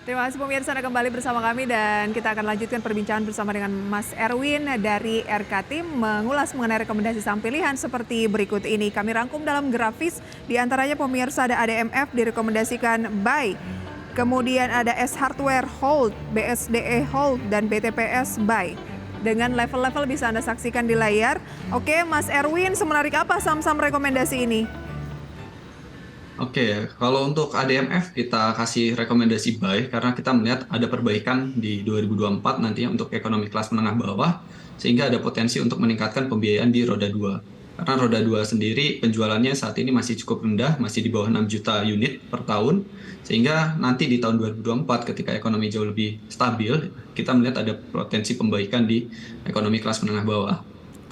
Terima kasih pemirsa Anda kembali bersama kami dan kita akan lanjutkan perbincangan bersama dengan Mas Erwin dari RK Tim mengulas mengenai rekomendasi saham pilihan seperti berikut ini. Kami rangkum dalam grafis, di antaranya pemirsa ada ADMF direkomendasikan buy, kemudian ada S Hardware hold, BSDE hold, dan BTPS buy. Dengan level-level bisa Anda saksikan di layar. Oke, Mas Erwin, semenarik apa saham-saham rekomendasi ini? Oke, kalau untuk ADMF kita kasih rekomendasi buy karena kita melihat ada perbaikan di 2024 nantinya untuk ekonomi kelas menengah bawah sehingga ada potensi untuk meningkatkan pembiayaan di roda 2. Karena roda 2 sendiri penjualannya saat ini masih cukup rendah, masih di bawah 6 juta unit per tahun sehingga nanti di tahun 2024 ketika ekonomi jauh lebih stabil kita melihat ada potensi pembaikan di ekonomi kelas menengah bawah.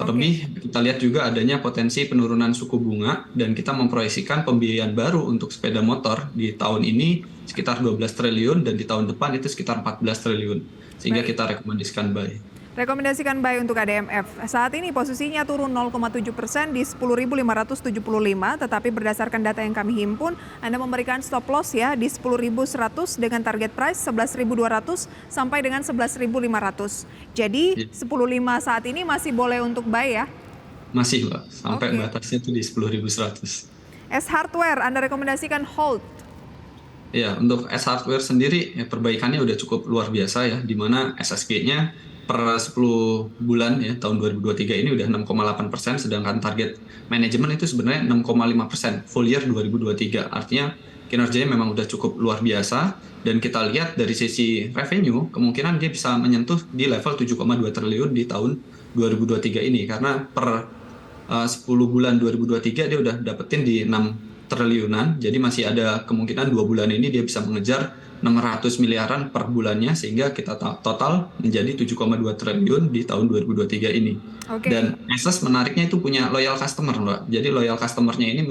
Oke. Terlebih, kita lihat juga adanya potensi penurunan suku bunga dan kita memproyeksikan pembiayaan baru untuk sepeda motor di tahun ini sekitar 12 triliun dan di tahun depan itu sekitar 14 triliun. Sehingga Baik. kita rekomendasikan buy. Rekomendasikan buy untuk ADMF. Saat ini posisinya turun 0,7% di 10.575, tetapi berdasarkan data yang kami himpun, Anda memberikan stop loss ya di 10.100 dengan target price 11.200 sampai dengan 11.500. Jadi Ya, 10.5 saat ini masih boleh untuk buy ya. masih, Mbak. Sampai Oke. batasnya itu di 10.100. S Hardware Anda rekomendasikan hold. Ya, untuk S Hardware sendiri ya, perbaikannya udah cukup luar biasa ya, di mana SSG-nya per 10 bulan ya tahun 2023 ini udah 6,8%, sedangkan target manajemen itu sebenarnya 6,5% full year 2023. Artinya kinerjanya memang udah cukup luar biasa dan kita lihat dari sisi revenue kemungkinan dia bisa menyentuh di level 7,2 triliun di tahun 2023 ini karena per 10 bulan 2023 dia udah dapetin di 6 triliunan, jadi masih ada kemungkinan 2 bulan ini dia bisa mengejar 600 miliaran per bulannya sehingga kita total menjadi 7,2 triliun di tahun 2023 ini. Oke. Dan Asus menariknya itu punya loyal customer, Mbak. Jadi loyal customernya ini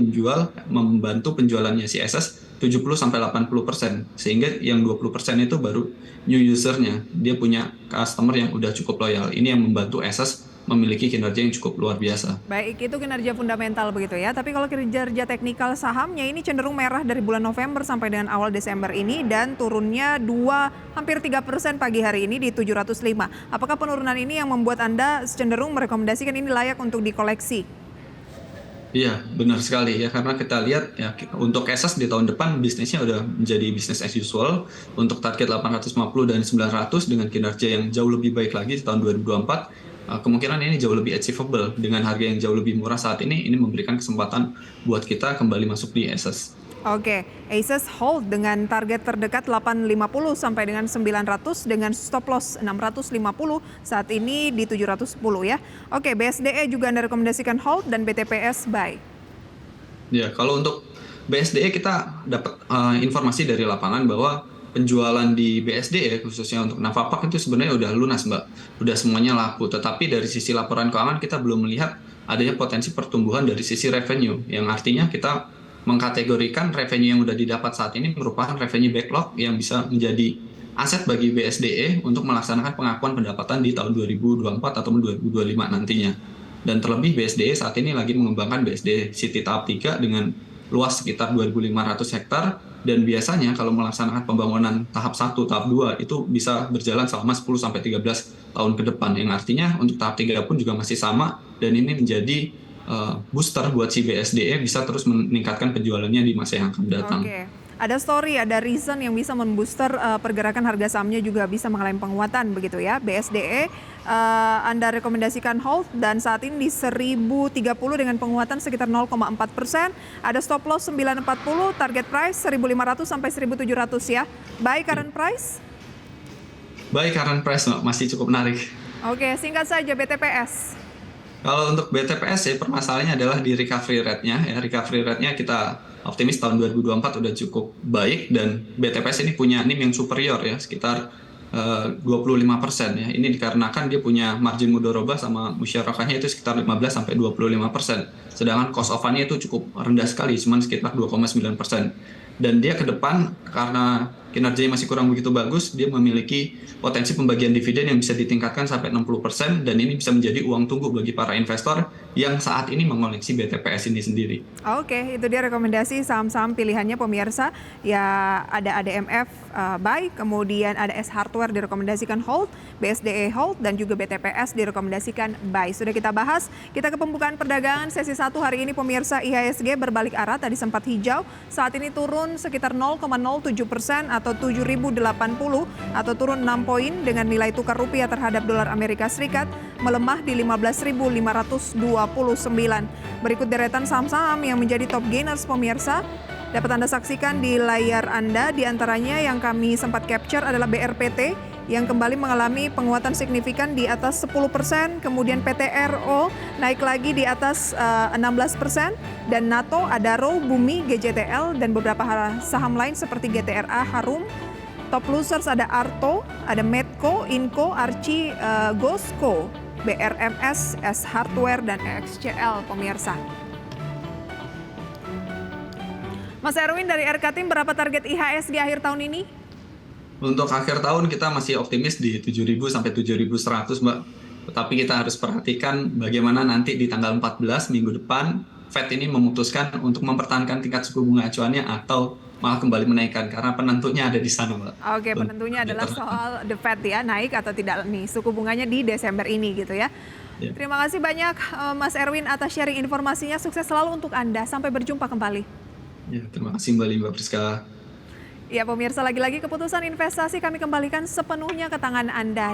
membantu penjualannya si Asus 70-80%, sehingga yang 20% itu baru new usernya. Dia punya customer yang udah cukup loyal. Ini yang membantu Asus memiliki kinerja yang cukup luar biasa. Baik, itu kinerja fundamental begitu ya. Tapi kalau kinerja teknikal sahamnya ini cenderung merah dari bulan November sampai dengan awal Desember ini dan turunnya hampir 3% pagi hari ini di 705. Apakah penurunan ini yang membuat Anda cenderung merekomendasikan ini layak untuk dikoleksi? Iya, benar sekali ya, karena kita lihat ya untuk Asus di tahun depan bisnisnya udah menjadi business as usual untuk target 850 dan 900 dengan kinerja yang jauh lebih baik lagi di tahun 2024. Kemungkinan ini jauh lebih achievable dengan harga yang jauh lebih murah saat ini memberikan kesempatan buat kita kembali masuk di Asus. Oke, Asus hold dengan target terdekat 850 sampai dengan 900 dengan stop loss 650 saat ini di 710 ya. Oke, BSDE juga Anda rekomendasikan hold dan BTPS buy. Ya, kalau untuk BSDE kita dapat informasi dari lapangan bahwa penjualan di BSDE khususnya untuk Navapak itu sebenarnya udah lunas, Mbak. Udah semuanya laku. Tetapi dari sisi laporan keuangan kita belum melihat adanya potensi pertumbuhan dari sisi revenue, yang artinya kita mengkategorikan revenue yang udah didapat saat ini merupakan revenue backlog yang bisa menjadi aset bagi BSDE untuk melaksanakan pengakuan pendapatan di tahun 2024 atau 2025 nantinya. Dan terlebih BSDE saat ini lagi mengembangkan BSD City tahap 3 dengan luas sekitar 2.500 hektar dan biasanya kalau melaksanakan pembangunan tahap 1, tahap 2 itu bisa berjalan selama 10-13 tahun ke depan, yang artinya untuk tahap 3 pun juga masih sama dan ini menjadi booster buat si BSDE bisa terus meningkatkan penjualannya di masa yang akan datang. Oke, ada story, ada reason yang bisa membooster pergerakan harga sahamnya juga bisa mengalami penguatan begitu ya. BSDE Anda rekomendasikan hold dan saat ini di 1030 dengan penguatan sekitar 0,4%. Ada stop loss 940, target price 1500 sampai 1700 ya. Buy current price? Baik, current price masih cukup menarik. Oke, singkat saja BTPS. Kalau untuk BTPS ya permasalahannya adalah di recovery rate-nya. Ya, recovery rate-nya kita optimis tahun 2024 udah cukup baik dan BTPS ini punya NIM yang superior ya, sekitar 25% ya. Ini dikarenakan dia punya margin mudharabah sama musyarakahnya itu sekitar 15-25%. Sedangkan cost of fund-nya itu cukup rendah sekali, cuma sekitar 2,9%. Dan dia ke depan karena kinerjanya masih kurang begitu bagus, dia memiliki potensi pembagian dividen yang bisa ditingkatkan sampai 60% dan ini bisa menjadi uang tunggu bagi para investor yang saat ini mengoleksi BTPS ini sendiri. Oke, itu dia rekomendasi saham-saham pilihannya pemirsa. Ya ada ADMF buy, kemudian ada S Hardware direkomendasikan hold, BSDE hold, dan juga BTPS direkomendasikan buy. Sudah kita bahas, kita ke pembukaan perdagangan sesi 1 hari ini pemirsa. IHSG berbalik arah, tadi sempat hijau, saat ini turun sekitar 0,07% atau 7.080 atau turun 6 poin dengan nilai tukar rupiah terhadap dolar Amerika Serikat melemah di 15.529. Berikut deretan saham-saham yang menjadi top gainers pemirsa. Dapat Anda saksikan di layar Anda, di antaranya yang kami sempat capture adalah BRPT yang kembali mengalami penguatan signifikan di atas 10%, kemudian PTRO naik lagi di atas 16%, dan NATO, Adaro, Bumi, GJTL, dan beberapa saham lain seperti GTRA, Harum. Top losers ada Arto, ada Medco, Inco, Archie, Gosco, BRMS, S Hardware, dan XCL pemirsa. Mas Erwin dari RK Tim, berapa target IHSG akhir tahun ini? Untuk akhir tahun kita masih optimis di 7.000 sampai 7.100, Mbak. Tetapi kita harus perhatikan bagaimana nanti di tanggal 14 minggu depan Fed ini memutuskan untuk mempertahankan tingkat suku bunga acuannya atau malah kembali menaikkan, karena penentunya ada di sana, Mbak. Oke, penentunya adalah soal the Fed ya, naik atau tidak nih suku bunganya di Desember ini gitu ya. Ya. Terima kasih banyak Mas Erwin atas sharing informasinya. Sukses selalu untuk Anda. Sampai berjumpa kembali. Ya, terima kasih Mbak Priska. Ya pemirsa, lagi-lagi keputusan investasi kami kembalikan sepenuhnya ke tangan Anda.